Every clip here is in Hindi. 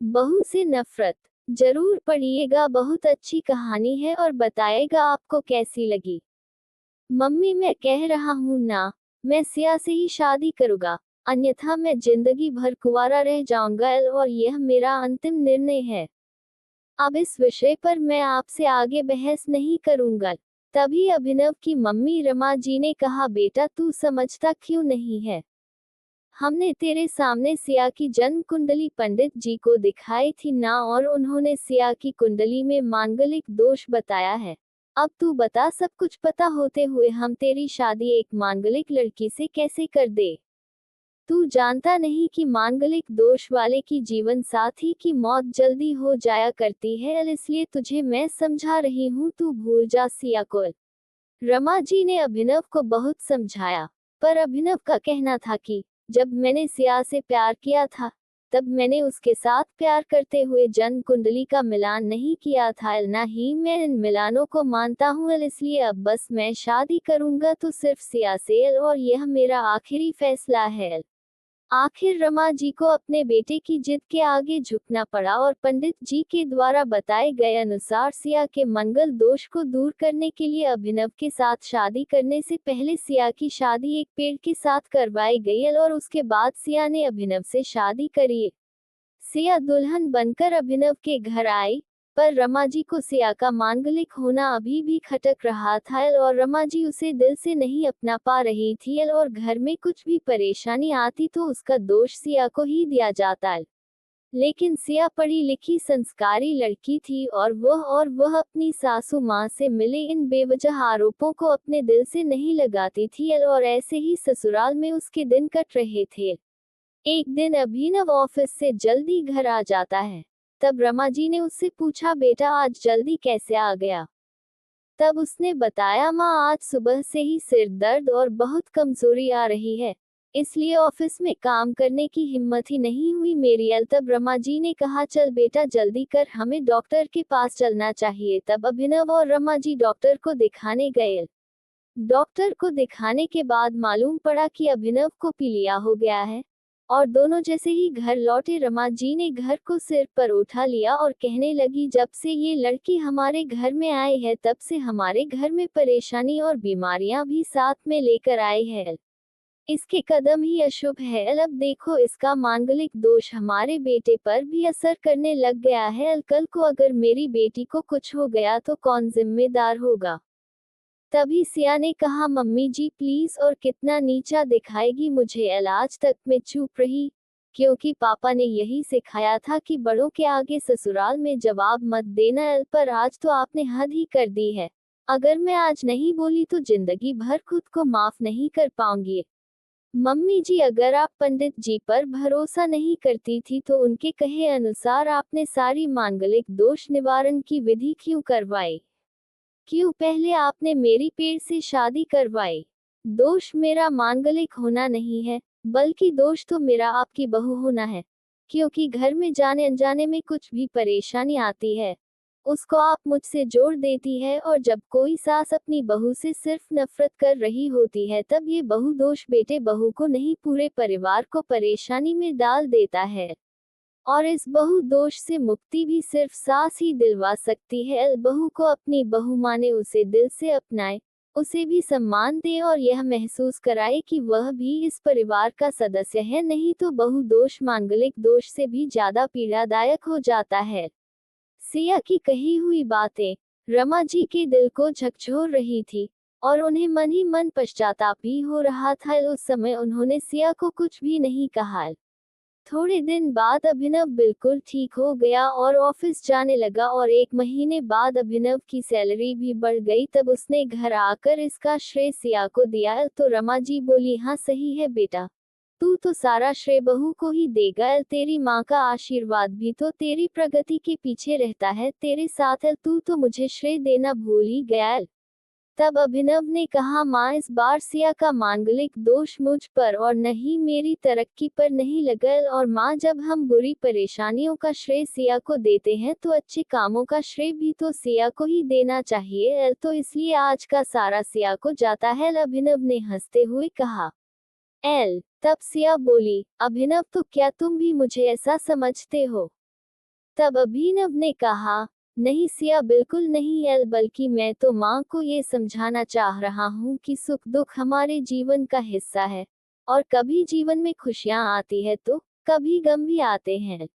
बहू से नफरत। जरूर पढ़िएगा, बहुत अच्छी कहानी है और बताएगा आपको कैसी लगी। मम्मी, मैं कह रहा हूँ ना, मैं सिया से ही शादी करूंगा, अन्यथा मैं जिंदगी भर कुंवारा रह जाऊंगा और यह मेरा अंतिम निर्णय है। अब इस विषय पर मैं आपसे आगे बहस नहीं करूंगा। तभी अभिनव की मम्मी रमा जी ने कहा, बेटा तू समझता क्यों नहीं है? हमने तेरे सामने सिया की जन्म कुंडली पंडित जी को दिखाई थी ना, और उन्होंने सिया की कुंडली में मांगलिक दोष बताया है। अब तू बता, सब कुछ पता होते हुए हम तेरी शादी एक मांगलिक लड़की से कैसे कर दे? तू जानता नहीं कि मांगलिक दोष वाले की जीवन साथी की मौत जल्दी हो जाया करती है, इसलिए तुझे मैं समझा रही हूँ, तू भूल जा सिया को। रमा जी ने अभिनव को बहुत समझाया, पर अभिनव का कहना था कि जब मैंने सिया से प्यार किया था, तब मैंने उसके साथ प्यार करते हुए जन्म कुंडली का मिलान नहीं किया था, ना ही मैं इन मिलानों को मानता हूँ, इसलिए अब बस मैं शादी करूंगा तो सिर्फ सिया से, और यह मेरा आखिरी फैसला है। आखिर रमा जी को अपने बेटे की जिद के आगे झुकना पड़ा और पंडित जी के द्वारा बताए गए अनुसार सिया के मंगल दोष को दूर करने के लिए अभिनव के साथ शादी करने से पहले सिया की शादी एक पेड़ के साथ करवाई गई और उसके बाद सिया ने अभिनव से शादी करी। सिया दुल्हन बनकर अभिनव के घर आई, पर रमा जी को सिया का मांगलिक होना अभी भी खटक रहा था और रमा जी उसे दिल से नहीं अपना पा रही थी, और घर में कुछ भी परेशानी आती तो उसका दोष सिया को ही दिया जाता। लेकिन सिया पढ़ी लिखी संस्कारी लड़की थी और वह अपनी सासू माँ से मिले इन बेवजह आरोपों को अपने दिल से नहीं लगाती थी, और ऐसे ही ससुराल में उसके दिन कट रहे थे। एक दिन अभिनव ऑफिस से जल्दी घर आ जाता है। तब रमा जी ने उससे पूछा, बेटा आज जल्दी कैसे आ गया? तब उसने बताया, माँ आज सुबह से ही सिर दर्द और बहुत कमजोरी आ रही है, इसलिए ऑफिस में काम करने की हिम्मत ही नहीं हुई मेरी। तब रमा जी ने कहा, चल बेटा जल्दी कर, हमें डॉक्टर के पास चलना चाहिए। तब अभिनव और रमा जी डॉक्टर को दिखाने गए। डॉक्टर को दिखाने के बाद मालूम पड़ा कि अभिनव को पीलिया हो गया है, और दोनों जैसे ही घर लौटे रमा जी ने घर को सिर पर उठा लिया और कहने लगी, जब से ये लड़की हमारे घर में आई है तब से हमारे घर में परेशानी और बीमारियां भी साथ में लेकर आई है। इसके कदम ही अशुभ है। अब देखो, इसका मांगलिक दोष हमारे बेटे पर भी असर करने लग गया है। कल को अगर मेरी बेटी को कुछ हो गया तो कौन जिम्मेदार होगा? तभी सिया ने कहा, मम्मी जी प्लीज, और कितना नीचा दिखाएगी मुझे? आज तक मैं चुप रही, क्योंकि पापा ने यही सिखाया था कि बड़ों के आगे ससुराल में जवाब मत देना, पर आज तो आपने हद ही कर दी है। अगर मैं आज नहीं बोली तो जिंदगी भर खुद को माफ नहीं कर पाऊंगी। मम्मी जी, अगर आप पंडित जी पर भरोसा नहीं करती थी तो उनके कहे अनुसार आपने सारी मांगलिक दोष निवारण की विधि क्यों करवाई? क्यों पहले आपने मेरी पेड़ से शादी करवाई? दोष मेरा मांगलिक होना नहीं है, बल्कि दोष तो मेरा आपकी बहू होना है, क्योंकि घर में जाने अनजाने में कुछ भी परेशानी आती है, उसको आप मुझसे जोड़ देती है, और जब कोई सास अपनी बहू से सिर्फ नफरत कर रही होती है तब ये बहू दोष बेटे बहू को नहीं पूरे परिवार को परेशानी में डाल देता है। और इस बहु दोष से मुक्ति भी सिर्फ सास ही दिलवा सकती है। बहू को अपनी बहू माने, उसे दिल से अपनाए, उसे भी सम्मान दे और यह महसूस कराए कि वह भी इस परिवार का सदस्य है, नहीं तो बहु दोष मांगलिक दोष से भी ज्यादा पीड़ादायक हो जाता है। सिया की कही हुई बातें रमा जी के दिल को झकझोर रही थी, और उन्हें मन ही मन पश्चाताप भी हो रहा था। उस समय उन्होंने सिया को कुछ भी नहीं कहा। थोड़े दिन बाद अभिनव बिल्कुल ठीक हो गया और ऑफिस जाने लगा, और 1 महीने बाद अभिनव की सैलरी भी बढ़ गई। तब उसने घर आकर इसका श्रेय सिया को दिया तो रमा जी बोली, हाँ सही है बेटा, तू तो सारा श्रेय बहू को ही देगा। तेरी माँ का आशीर्वाद भी तो तेरी प्रगति के पीछे रहता है तेरे साथ, तू तो मुझे श्रेय देना भूल ही गया। तब अभिनव ने कहा, माँ इस बार सिया का मांगलिक दोष मुझ पर और नहीं मेरी तरक्की पर नहीं लगा, और माँ जब हम बुरी परेशानियों का श्रेय सिया को देते हैं तो अच्छे कामों का श्रेय भी तो सिया को ही देना चाहिए, तो इसलिए आज का सारा सिया को जाता है। अभिनव ने हंसते हुए कहा। तब सिया बोली, अभिनव तो क्या तुम भी मुझे ऐसा समझते हो? तब अभिनव ने कहा, नहीं सिया, बिल्कुल नहीं एल, बल्कि मैं तो माँ को ये समझाना चाह रहा हूँ कि सुख दुख हमारे जीवन का हिस्सा है, और कभी जीवन में खुशियाँ आती है तो कभी गम भी आते हैं।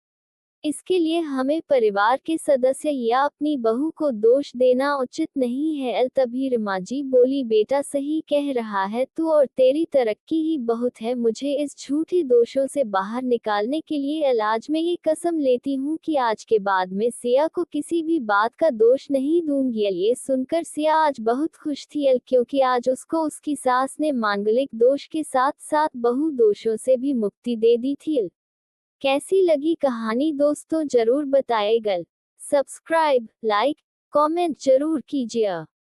इसके लिए हमें परिवार के सदस्य या अपनी बहू को दोष देना उचित नहीं है। एल तभी रिमाजी बोली, बेटा सही कह रहा है तू, और तेरी तरक्की ही बहुत है मुझे इस झूठे दोषों से बाहर निकालने के लिए। एल आज मैं ये कसम लेती हूँ कि आज के बाद मैं सिया को किसी भी बात का दोष नहीं दूंगी। एल ये सुनकर सिया आज बहुत खुश थी एल, क्योंकि आज उसको उसकी सास ने मांगलिक दोष के साथ साथ बहु दोषों से भी मुक्ति दे दी थी। कैसी लगी कहानी दोस्तों, जरूर बताइएगा। सब्सक्राइब, लाइक, कमेंट जरूर कीजिए।